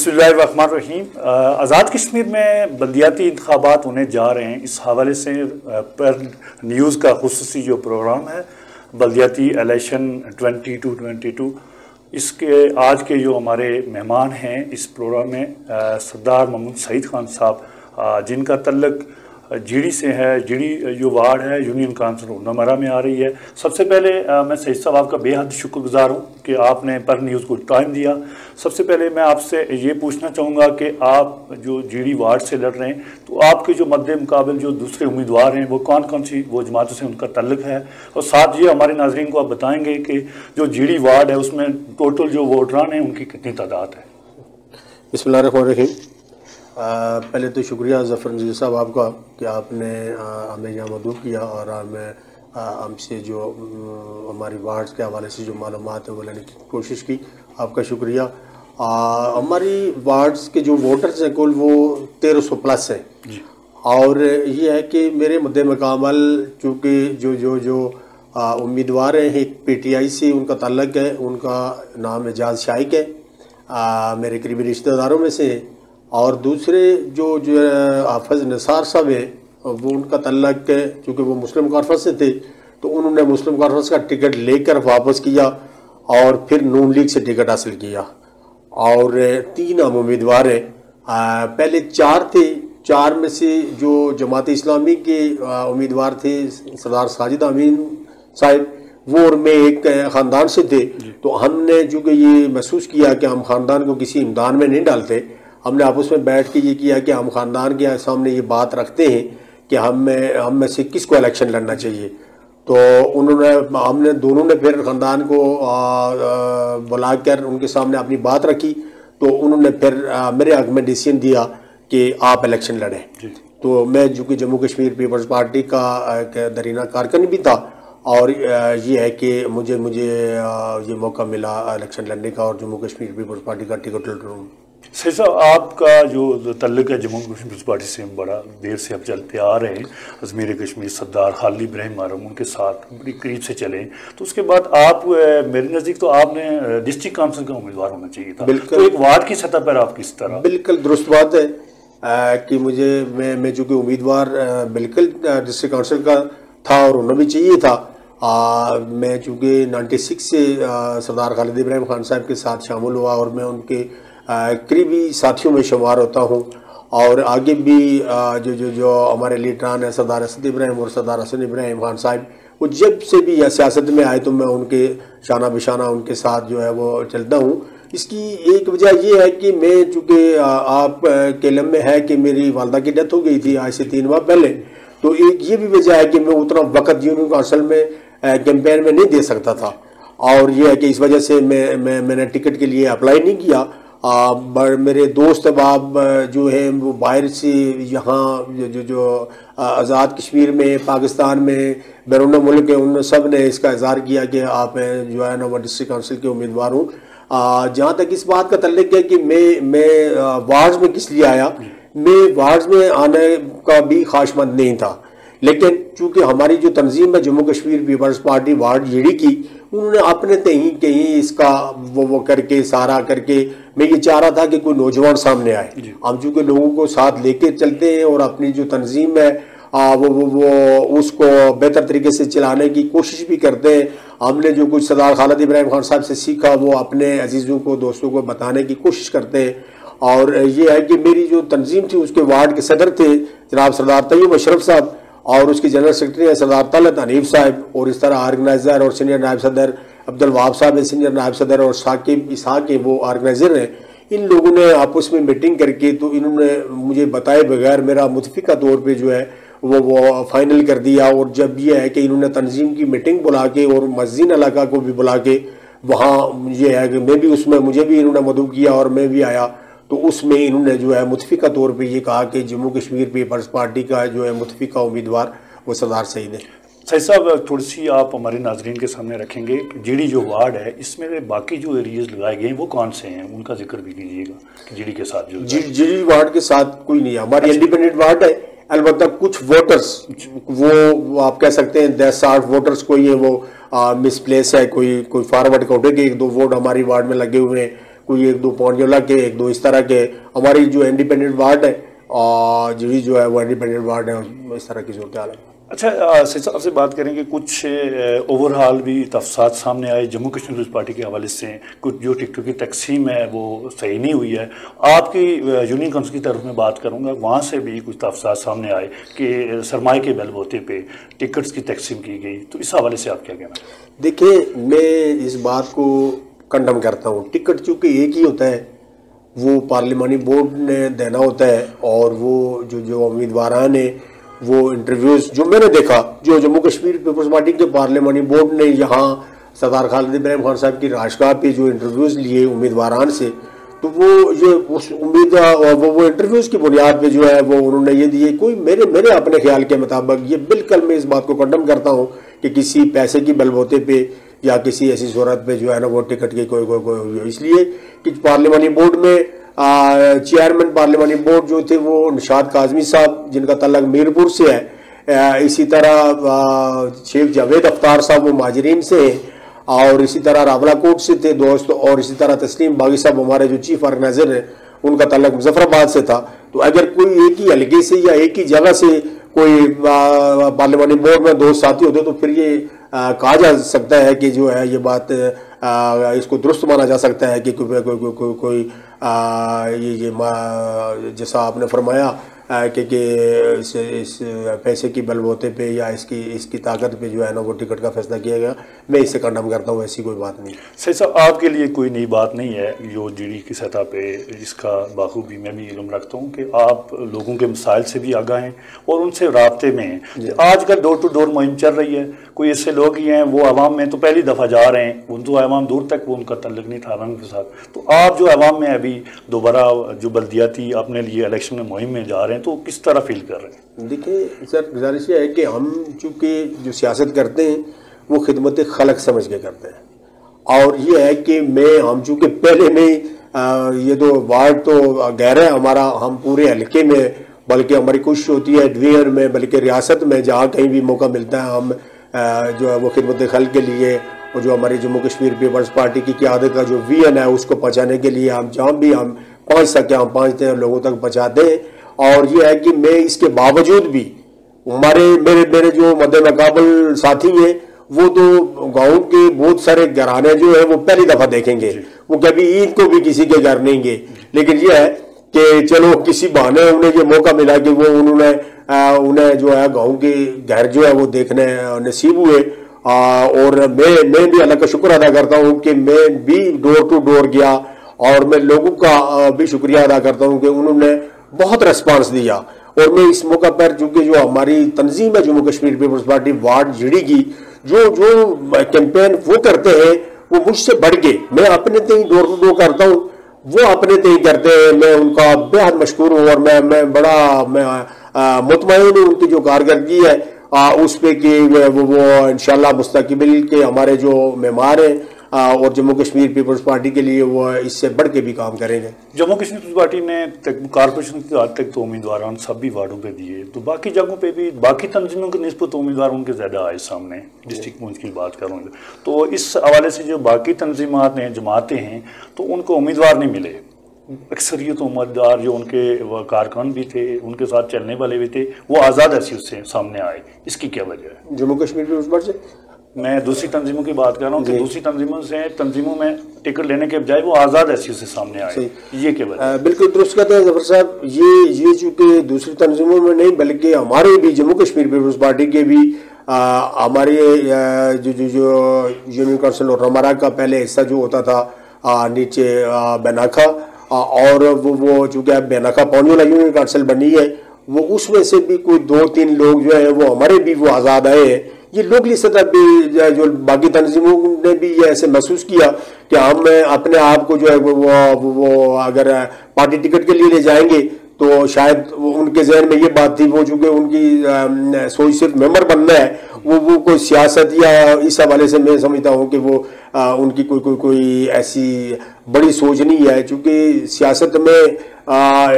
بسم اللہ الرحمن الرحیم۔ آزاد کشمیر میں بلدیاتی انتخابات ہونے جا رہے ہیں، اس حوالے سے پر نیوز کا خصوصی جو پروگرام ہے بلدیاتی الیکشن 2222، اس کے آج کے جو ہمارے مہمان ہیں اس پروگرام میں سردار محمد سعید خان صاحب، جن کا تعلق جیڑی سے ہے۔ جیڑی جو وارڈ ہے یونین کونسل نمرہ میں آ رہی ہے۔ سب سے پہلے میں سعید صاحب آپ کا بے حد شکر گزار ہوں کہ آپ نے پر نیوز کو ٹائم دیا۔ سب سے پہلے میں آپ سے یہ پوچھنا چاہوں گا کہ آپ جو جیڑی وارڈ سے لڑ رہے ہیں تو آپ کے جو مد مقابل جو دوسرے امیدوار ہیں وہ کون کون سی وہ جماعتوں سے ان کا تعلق ہے، اور ساتھ یہ ہمارے ناظرین کو آپ بتائیں گے کہ جو جیڑی وارڈ ہے اس میں ٹوٹل جو ووٹران ہیں ان کی کتنی تعداد ہے؟ بسم اللہ الرحمن الرحیم۔ پہلے تو شکریہ ظفر نذیر صاحب آپ کا کہ آپ نے ہمیں یہاں مدعو کیا اور ہم سے جو ہماری وارڈ کے حوالے سے جو معلومات ہے وہ لینے کی کوشش کی، آپ کا شکریہ۔ ہماری وارڈز کے جو ووٹرز ہیں کل وہ 1300 پلس ہیں جی، اور یہ ہے کہ میرے مد مقابل چونکہ جو امیدوار ہیں ایک پی ٹی آئی سے ان کا تعلق ہے، ان کا نام اعجاز شائق ہے، میرے قریبی رشتہ داروں میں سے، اور دوسرے جو حافظ نثار صاحب ہیں وہ ان کا تعلق ہے چونکہ وہ مسلم کانفرنس سے تھے تو انہوں نے مسلم کانفرنس کا ٹکٹ لے کر واپس کیا اور پھر نون لیگ سے ٹکٹ حاصل کیا، اور 3 ہم امیدوار ہیں۔ پہلے 4 تھے، 4 میں سے جو جماعت اسلامی کے امیدوار تھے سردار ساجد امین صاحب وہ اور میں ایک خاندان سے تھے، تو ہم نے چونکہ یہ محسوس کیا کہ ہم خاندان کو کسی امتحان میں نہیں ڈالتے، ہم نے آپس میں بیٹھ کے یہ کیا کہ ہم خاندان کے سامنے یہ بات رکھتے ہیں کہ ہم میں سے کس کو الیکشن لڑنا چاہیے، تو ہم نے دونوں نے پھر خاندان کو بلا کر ان کے سامنے اپنی بات رکھی، تو انہوں نے پھر میرے حق میں ڈیسیژن دیا کہ آپ الیکشن لڑیں۔ تو میں جو کہ جموں کشمیر پیپلز پارٹی کا ایک درینہ کارکن بھی تھا، اور یہ ہے کہ مجھے یہ موقع ملا الیکشن لڑنے کا اور جموں کشمیر پیپلز پارٹی کا ٹکٹ لڑوں۔ سعید صاحب آپ کا جو تعلق ہے جموں کشمیر پارٹی سے بڑا دیر سے اب چلتے آ رہے ہیں، ازمیر کشمیر سردار خالد ابراہیم محرم ان کے ساتھ بڑی قریب سے چلے، تو اس کے بعد آپ میرے نزدیک تو آپ نے ڈسٹرکٹ کونسل کا امیدوار ہونا چاہیے تھا، تو ایک وارڈ کی سطح پر آپ کس طرح؟ بالکل درست بات ہے کہ میں چونکہ امیدوار بالکل ڈسٹرکٹ کونسل کا تھا اور ہونا بھی چاہیے تھا۔ میں چونکہ 96 سے سردار خالد ابراہیم خان صاحب کے ساتھ شامل ہوا اور میں ان کے قریبی ساتھیوں میں شمار ہوتا ہوں، اور آگے بھی جو ہمارے لیڈران ہیں سردار اسد ابراہیم اور سردار حسن ابراہیم خان صاحب، وہ جب سے بھی سیاست میں آئے تو میں ان کے شانہ بشانہ ان کے ساتھ جو ہے وہ چلتا ہوں۔ اس کی ایک وجہ یہ ہے کہ میں چونکہ آپ کے علم میں ہے کہ میری والدہ کی ڈیتھ ہو گئی تھی آج سے 3 ماہ پہلے، تو ایک یہ بھی وجہ ہے کہ میں اتنا وقت یونین کونسل میں کیمپین میں نہیں دے سکتا تھا، اور یہ ہے کہ اس وجہ سے میں نے ٹکٹ کے لیے اپلائی نہیں کیا۔ میرے دوست احباب جو ہیں وہ باہر سے یہاں جو آزاد کشمیر میں پاکستان میں بیرون ملک ہیں، ان سب نے اس کا اظہار کیا کہ آپ جو ہے نا وہ ڈسٹرکٹ کونسل کے امیدوار ہوں۔ جہاں تک اس بات کا تعلق ہے کہ میں وارڈز میں کس لیے آیا، میں وارڈز میں آنے کا بھی خواہشمند نہیں تھا، لیکن چونکہ ہماری جو تنظیم ہے Jammu Kashmir Peoples Party ward جیڑی کی، انہوں نے اپنے کہیں اس کا وہ کر کے سارا کر کے، میں یہ چاہ رہا تھا کہ کوئی نوجوان سامنے آئے۔ ہم چونکہ لوگوں کو ساتھ لے کے چلتے ہیں اور اپنی جو تنظیم ہے وہ اس کو بہتر طریقے سے چلانے کی کوشش بھی کرتے ہیں۔ ہم نے جو کچھ سردار خالد ابراہیم خان صاحب سے سیکھا وہ اپنے عزیزوں کو دوستوں کو بتانے کی کوشش کرتے ہیں، اور یہ ہے کہ میری جو تنظیم تھی اس کے وارڈ کے صدر تھے جناب سردار طیب اشرف صاحب، اور اس کی جنرل سیکرٹری ہیں سردار طلعت حنیف صاحب، اور اس طرح آرگنائزر اور سینئر نائب صدر عبدالوہاب صاحب ہیں سینئر نائب صدر، اور ثاقب اسحاق کے وہ آرگنائزر ہیں۔ ان لوگوں نے آپس میں میٹنگ کر کے تو انہوں نے مجھے بتائے بغیر میرا متفقہ طور پہ جو ہے وہ فائنل کر دیا، اور جب یہ ہے کہ انہوں نے تنظیم کی میٹنگ بلا کے اور مسجد علاقہ کو بھی بلا کے وہاں یہ ہے کہ میں بھی اس میں مجھے بھی انہوں نے مدعو کیا اور میں بھی آیا، تو اس میں انہوں نے جو ہے متفقہ طور پہ یہ کہا کہ جموں کشمیر پیپلز پارٹی کا جو ہے متفقہ امیدوار وہ سردار سعید ہے۔ سعید صاحب تھوڑی سی آپ ہمارے ناظرین کے سامنے رکھیں گے جیڑی جو وارڈ ہے اس میں باقی جو ایریاز لگائے گئے ہیں وہ کون سے ہیں، ان کا ذکر بھی کیجیے گا۔ جیڑی کے ساتھ جیڑی وارڈ کے ساتھ کوئی نہیں ہے، ہماری انڈیپینڈنٹ وارڈ ہے، البتہ کچھ ووٹرز وہ آپ کہہ سکتے ہیں 10-60 ووٹرز کوئی ہیں وہ مس پلیس ہے، کوئی فارورڈ کوٹے کے 1-2 ووٹ ہماری وارڈ میں لگے ہوئے ہیں، کوئی 1-2 پونجولا کے 1-2 اس طرح کے. ہماری جو انڈیپینڈنٹ وارڈ ہے جڑی جو ہے وہ انڈیپینڈنٹ وارڈ ہے, اس طرح کی صورتحال ہے. اچھا سید صاحب سے بات کریں کہ کچھ اوور ہال بھی تفصیلات سامنے آئے جموں کشمیر پیپلز پارٹی کے حوالے سے. کچھ جو ٹکٹوں کی تقسیم ہے وہ صحیح نہیں ہوئی ہے. آپ کی یونین کونسل کی طرف میں بات کروں گا, وہاں سے بھی کچھ تفصیلات سامنے آئے کہ سرمایہ کے بل بوتے پہ ٹکٹس کی تقسیم کی گئی, تو اس حوالے سے آپ کیا کہنا؟ دیکھیں میں اس بات کو کنڈم کرتا ہوں. ٹکٹ چونکہ ایک ہی ہوتا ہے, وہ پارلیمانی بورڈ نے دینا ہوتا ہے, اور وہ جو امیدواران نے وہ انٹرویوز جو میں نے دیکھا, جو جموں کشمیر پیپلز پارٹی کے پارلیمانی بورڈ نے یہاں سردار خالد ابراہیم خان صاحب کی رہائشگاہ پہ جو انٹرویوز لیے امیدواران سے, تو وہ یہ اس امید وہ انٹرویوز کی بنیاد پہ جو ہے وہ انہوں نے یہ دیے. کوئی میرے اپنے خیال کے مطابق یہ بالکل میں اس بات کو کنڈم کرتا ہوں کہ کسی پیسے کی بل بوتے پہ یا کسی ایسی صورت پہ جو ہے نا وہ ٹکٹ کی کوئی اس لیے کہ پارلیمانی بورڈ میں چیئرمین پارلیمانی بورڈ جو تھے وہ نشاد کاظمی صاحب جن کا تعلق میرپور سے ہے, اسی طرح شیخ جاوید افطار صاحب وہ مہاجرین سے ہیں, اور اسی طرح راولہ کوٹ سے تھے دوست, اور اسی طرح تسلیم باغی صاحب ہمارے جو چیف آرگنائزر ہیں ان کا تعلق مظفر آباد سے تھا. تو اگر کوئی ایک ہی حلقے سے یا ایک ہی جگہ سے کوئی پارلیمانی بورڈ میں دوست ساتھی ہوتے تو پھر یہ کہا جا سکتا ہے کہ جو ہے یہ بات اس کو درست مانا جا سکتا ہے کہ کوئی جیسا آپ نے فرمایا کہ اس پیسے کی بل بوتے پہ یا اس کی طاقت پہ جو ہے نا وہ ٹکٹ کا فیصلہ کیا گیا. میں اس سے کنڈم کرتا ہوں, ایسی کوئی بات نہیں. سید صاحب آپ کے لیے کوئی نئی بات نہیں ہے جو جی ڈی کی سطح پہ, جس کا بخوبی میں بھی علم رکھتا ہوں کہ آپ لوگوں کے مسائل سے بھی آگاہ ہیں اور ان سے رابطے میں ہیں. آج کل ڈور ٹو ڈور مہم چل رہی ہے, کوئی ایسے لوگ ہی ہیں وہ عوام میں تو پہلی دفعہ جا رہے ہیں, ان تو عوام دور تک وہ ان کا تعلق نہیں تھا عوام کے ساتھ. تو آپ جو عوام میں ابھی دوبارہ جو بلدیاتی اپنے لیے الیکشن میں مہم میں جا رہے ہیں, تو کس طرح فیل کر رہے ہیں؟ دیکھیں سر, گزارش یہ ہے کہ ہم چونکہ جو سیاست کرتے ہیں وہ خدمت خلق سمجھ کے کرتے ہیں, اور یہ ہے کہ ہم چونکہ پہلے میں یہ تو وارڈ تو غیر ہے ہمارا, ہم پورے حلقے میں, بلکہ ہماری کوشش ہوتی ہے ڈویژن میں بلکہ ریاست میں جہاں کہیں بھی موقع ملتا ہے ہم جو ہے وہ خدمت خلق کے لیے, اور جو ہماری جموں کشمیر پیپلز پارٹی کی قیادت کا جو ویژن ہے اس کو پہنچانے کے لیے ہم جہاں بھی ہم پہنچ سکیں ہم پہنچتے ہیں, لوگوں تک پہنچاتے ہیں. اور یہ ہے کہ میں اس کے باوجود بھی میرے جو مد مقابل ساتھی ہیں وہ تو گاؤں کے بہت سارے گھرانے جو ہیں وہ پہلی دفعہ دیکھیں گے, وہ کبھی عید کو بھی کسی کے گھر نہیں گے, لیکن یہ ہے کہ چلو کسی بہانے انہیں یہ موقع ملا کہ وہ انہیں جو ہے گاؤں کے گھر جو ہے وہ دیکھنے نصیب ہوئے. اور میں بھی اللہ کا شکر ادا کرتا ہوں کہ میں بھی ڈور ٹو ڈور گیا, اور میں لوگوں کا بھی شکریہ ادا کرتا ہوں کہ انہوں نے بہت ریسپانس دیا. اور میں اس موقع پر چونکہ جو ہماری تنظیم ہے Jammu Kashmir Peoples Party ward جڑی کی جو کیمپین وہ کرتے ہیں وہ مجھ سے بڑھ کے, میں اپنے تئیں ڈور ٹو ڈور کرتا ہوں, وہ اپنے تئیں کرتے ہیں. میں ان کا بہت مشکور ہوں, اور میں بڑا مطمئن ہوں ان کی جو کارکردگی ہے اس پہ کہ وہ انشاءاللہ مستقبل کے ہمارے جو معمار ہیں اور جموں کشمیر پیپلز پارٹی کے لیے وہ اس سے بڑھ کے بھی کام کریں گے. جموں کشمیر پیپلز پارٹی نے کارپوریشن کی حد تک تو امیدواران سبھی وارڈوں پہ دیے, تو باقی جگہوں پہ بھی باقی تنظیموں کی نسبت امیدوار ان کے زیادہ آئے سامنے. ڈسٹرکٹ پونچھ کی بات کروں گے تو اس حوالے سے جو باقی تنظیمات ہیں جماعتیں ہیں تو ان کو امیدوار نہیں ملے. اکثریت امیدوار جو ان کے کارکن بھی تھے, ان کے ساتھ چلنے والے بھی تھے, وہ آزاد حیثیت سے سامنے آئے. اس کی کیا وجہ ہے؟ جموں کشمیر پیپلز پارٹی سے میں دوسری تنظیموں کی بات کر رہا ہوں کہ دوسری تنظیموں میں ٹکٹ لینے کے بجائے وہ آزاد حیثیت سے سامنے آئے, یہ کیا وجہ؟ بالکل درست کہتے ہیں ظفر صاحب. یہ چونکہ دوسری تنظیموں میں نہیں بلکہ ہمارے بھی جموں کشمیر پیپلز پارٹی کے بھی ہمارے جو یونین کونسل اور رمارا کا پہلے حصہ جو ہوتا تھا نیچے بیناکھا, اور وہ چونکہ بیناکھا پونجولا یونین کونسل بنی ہے, وہ اس میں سے بھی کوئی 2-3 لوگ جو ہیں وہ ہمارے بھی وہ آزاد آئے ہیں. یہ لوکلی سطح پہ جو باقی تنظیموں نے بھی یہ ایسے محسوس کیا کہ ہم اپنے آپ کو جو ہے وہ اگر پارٹی ٹکٹ کے لیے لے جائیں گے تو شاید ان کے ذہن میں یہ بات تھی, وہ چونکہ ان کی سوچ صرف ممبر بننا ہے, وہ کوئی سیاست یا اس حوالے سے میں سمجھتا ہوں کہ وہ ان کی کوئی ایسی بڑی سوچ نہیں ہے. چونکہ سیاست میں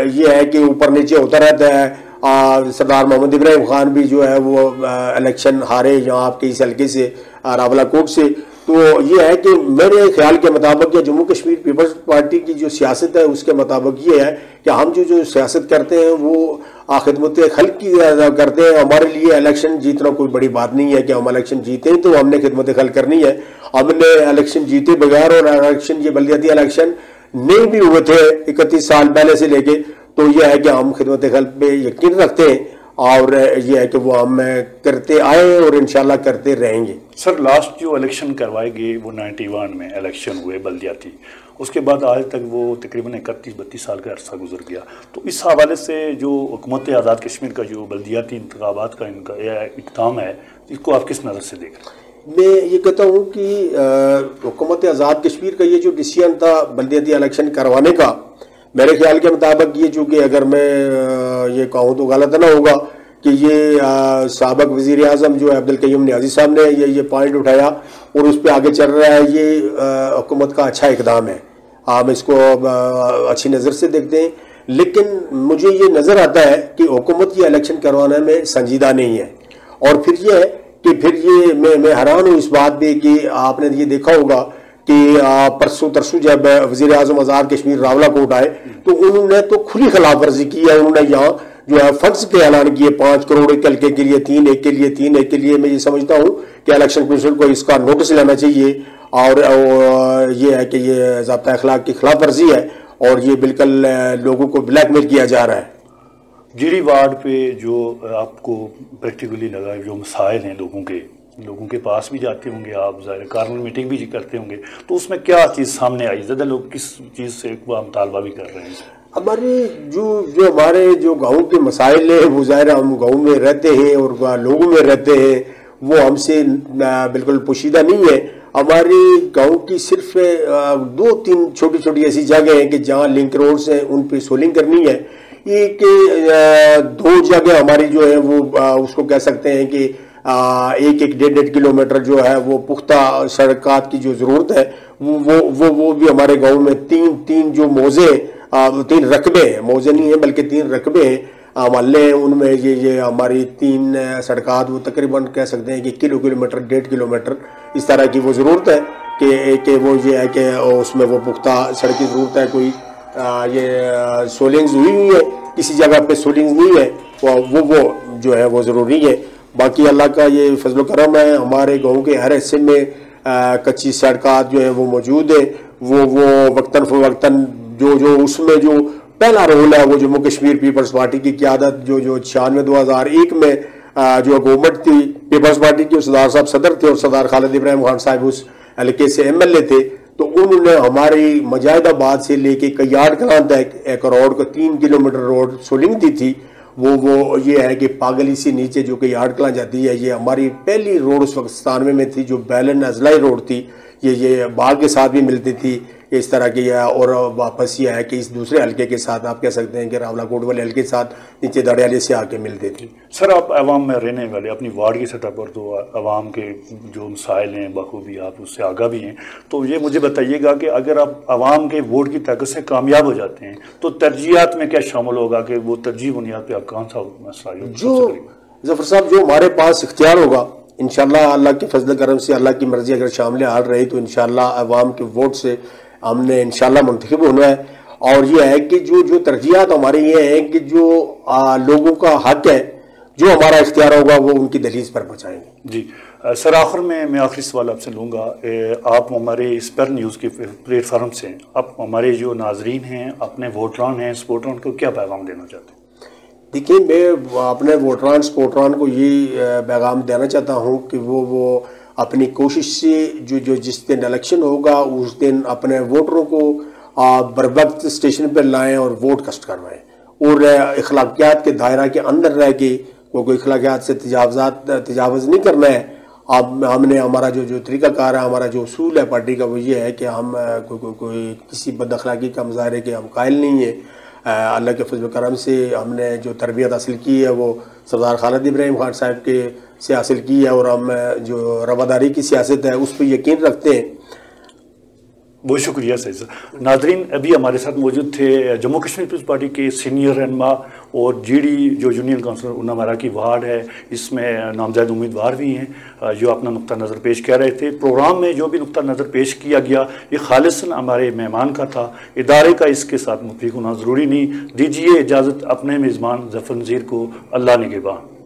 یہ ہے کہ اوپر نیچے ہوتا رہتا ہے. سردار محمد ابراہیم خان بھی جو ہے وہ الیکشن ہارے یہاں آپ کے اس حلقے سے راولہ کوٹ سے, تو یہ ہے کہ میرے خیال کے مطابق یا جموں کشمیر پیپلز پارٹی کی جو سیاست ہے اس کے مطابق یہ ہے کہ ہم جو سیاست کرتے ہیں وہ خدمت خلق کی کرتے ہیں. ہمارے لیے الیکشن جیتنا کوئی بڑی بات نہیں ہے کہ ہم الیکشن جیتے ہیں تو ہم نے خدمت خلق کرنی ہے. ہم نے الیکشن جیتے بغیر اور الیکشن یہ بلدیاتی الیکشن نہیں بھی ہوئے تھے 31 سال پہلے سے لے کے, تو یہ ہے کہ ہم خدمت خلق پہ یقین رکھتے ہیں اور یہ ہے کہ وہ ہم کرتے آئے اور انشاءاللہ کرتے رہیں گے. سر لاسٹ جو الیکشن کروائے گئے وہ 91 میں الیکشن ہوئے بلدیاتی, اس کے بعد آج تک وہ تقریباً 31-32 سال کا عرصہ گزر گیا. تو اس حوالے سے جو حکومت آزاد کشمیر کا جو بلدیاتی انتخابات کا ان کا اقدام ہے اس کو آپ کس نظر سے دیکھ رہے ہیں؟ میں یہ کہتا ہوں کہ حکومت آزاد کشمیر کا یہ جو ڈیسیژن تھا بلدیاتی الیکشن کروانے کا, میرے خیال کے مطابق یہ چونکہ اگر میں یہ کہوں تو غلط نہ ہوگا کہ یہ سابق وزیر اعظم جو عبدالقیوم نیازی صاحب نے یہ پوائنٹ اٹھایا اور اس پہ آگے چل رہا ہے, یہ حکومت کا اچھا اقدام ہے. ہم اس کو اچھی نظر سے دیکھتے ہیں, لیکن مجھے یہ نظر آتا ہے کہ حکومت یہ الیکشن کروانے میں سنجیدہ نہیں ہے. اور پھر یہ ہے کہ پھر یہ میں حیران ہوں اس بات پہ کہ آپ نے یہ دیکھا ہوگا کہ پرسوں ترسوں جب وزیر اعظم آزاد کشمیر راولہ کوٹ آئے تو انہوں نے تو کھلی خلاف ورزی کی ہے. انہوں نے یہاں جو ہے فنڈز کے اعلان کیے 5 کروڑ ایک حلقے کے لیے, 3 ایک کے لیے, 3 ایک کے لیے. میں یہ سمجھتا ہوں کہ الیکشن کمیشن کو اس کا نوٹس لینا چاہیے اور یہ ہے کہ یہ ضابطۂ اخلاق کی خلاف ورزی ہے اور یہ بالکل لوگوں کو بلیک میل کیا جا رہا ہے. جیری وارڈ پہ جو آپ کو پریکٹیکلی لگا جو مسائل ہیں لوگوں کے پاس بھی جاتے ہوں گے آپ, ظاہر کارنر میٹنگ بھی کرتے ہوں گے, تو اس میں کیا چیز سامنے آئی؟ زیادہ لوگ کس چیز سے مطالبہ بھی کر رہے ہیں؟ ہمارے جو ہمارے جو گاؤں کے مسائل ہیں وہ ظاہر ہم گاؤں میں رہتے ہیں اور لوگوں میں رہتے ہیں, وہ ہم سے بالکل پوشیدہ نہیں ہے. ہماری گاؤں کی صرف 2-3 چھوٹی چھوٹی ایسی جگہ ہیں کہ جہاں لنک روڈز ہیں ان پہ سولنگ کرنی ہے. ایک 2 جگہ ہماری جو ہے وہ اس کو کہہ سکتے ہیں کہ 1-1.5 کلومیٹر جو ہے وہ پختہ سڑکات کی جو ضرورت ہے وہ بھی ہمارے گاؤں میں 3 جو موزے 3 رقبے ہیں, موزے نہیں ہیں بلکہ 3 رقبے ہیں محلے ہیں, ان میں یہ ہماری 3 سڑکات وہ تقریباً کہہ سکتے ہیں کہ کلومیٹر 1.5 کلومیٹر اس طرح کی وہ ضرورت ہے کہ وہ یہ ہے کہ اس میں وہ پختہ سڑک کی ضرورت ہے. کوئی یہ سولنگز ہوئی ہے, کسی جگہ پہ سولنگز نہیں ہے, وہ جو ہے وہ ضروری ہے. باقی اللہ کا یہ فضل و کرم ہے, ہمارے گاؤں کے ہر حصے میں کچی سڑکات جو ہیں وہ موجود ہیں. وہ وقتاً فوقتاً جو اس میں جو پہلا رول ہے وہ جموں کشمیر پیپلز پارٹی کی قیادت جو 96-2001 میں جو حکومت تھی پیپلز پارٹی کی, سردار صاحب صدر تھے اور سردار خالد ابراہیم خان صاحب اس حلقے سے MLA تھے, تو انہوں نے ہماری مجاہد آباد سے لے کے کیاڑ کلاں تک 1 روڈ کو 3 کلومیٹر روڈ سولنگ دی تھی. وہ یہ ہے کہ پاگلی سے نیچے جو کیاڑ کلاں جاتی ہے, یہ ہماری پہلی روڈ اس وقت 97 میں تھی جو بیلن اضلاعی روڈ تھی. یہ باغ کے ساتھ بھی ملتی تھی اس طرح کی, اور واپس یہ ہے کہ اس دوسرے حلقے کے ساتھ آپ کہہ سکتے ہیں کہ راولہ کوٹ والے حلقے کے ساتھ نیچے دڑیالے سے آ کے ملتے تھے. سر آپ عوام میں رہنے والے اپنی وارڈ کی سطح پر تو عوام کے جو مسائل ہیں بخوبی آپ اس سے آگاہ بھی ہیں, تو یہ مجھے بتائیے گا کہ اگر آپ عوام کے ووٹ کی طاقت سے کامیاب ہو جاتے ہیں تو ترجیحات میں کیا شامل ہوگا کہ وہ ترجیح بنیاد پہ آپ کون سا مسئلہ جو ظفر صاحب جو ہمارے پاس اختیار ہوگا انشاءاللہ اللہ کے فضل کرم سے, اللہ کی مرضی اگر شامل حال رہی تو انشاءاللہ عوام کے ووٹ سے ہم نے انشاءاللہ منتخب ہونا ہے. اور یہ ہے کہ جو ترجیحات ہماری یہ ہیں کہ جو لوگوں کا حق ہے جو ہمارا اختیار ہوگا وہ ان کی دہلیز پر پہنچائیں گے. جی سر, آخر میں آخری سوال آپ سے لوں گا. آپ ہمارے اس پر نیوز کے پلیٹ فارم سے آپ ہمارے جو ناظرین ہیں, اپنے ووٹران ہیں, سپورٹران کو کیا پیغام دینا چاہتے ہیں؟ دیکھیں, میں اپنے ووٹران سپورٹران کو یہ پیغام دینا چاہتا ہوں کہ وہ اپنی کوشش سے جو جس دن الیکشن ہوگا اس دن اپنے ووٹروں کو بروقت اسٹیشن پر لائیں اور ووٹ کسٹ کروائیں, اور اخلاقیات کے دائرہ کے اندر رہ کے کوئی اخلاقیات سے تجاوز نہیں کرنا ہے. ہم نے ہمارا جو طریقہ کار ہے, ہمارا جو اصول ہے پارٹی کا, وہ یہ ہے کہ ہم کوئی کسی بد اخلاقی کا مظاہرے کے ہم قائل نہیں ہیں. اللہ کے فضل و کرم سے ہم نے جو تربیت حاصل کی ہے وہ سردار خالد ابراہیم خان صاحب کے سے حاصل کی ہے, اور ہم جو رواداری کی سیاست ہے اس پہ یقین رکھتے ہیں. بہت شکریہ سر. ناظرین, ابھی ہمارے ساتھ موجود تھے جموں کشمیر پیپلز پارٹی کے سینئر رہنما اور جی ڈی جو یونین کونسل انامارا کی وارڈ ہے، اس میں نامزد امیدوار بھی ہیں جو اپنا نقطہ نظر پیش کر رہے تھے۔ پروگرام میں جو بھی نقطہ نظر پیش کیا گیا یہ خالصاً ہمارے مہمان کا تھا، ادارے کا اس کے ساتھ متفق ہونا ضروری نہیں۔ دیجیے اجازت اپنے میزبان ظفر نذیر کو، اللہ نگہباں۔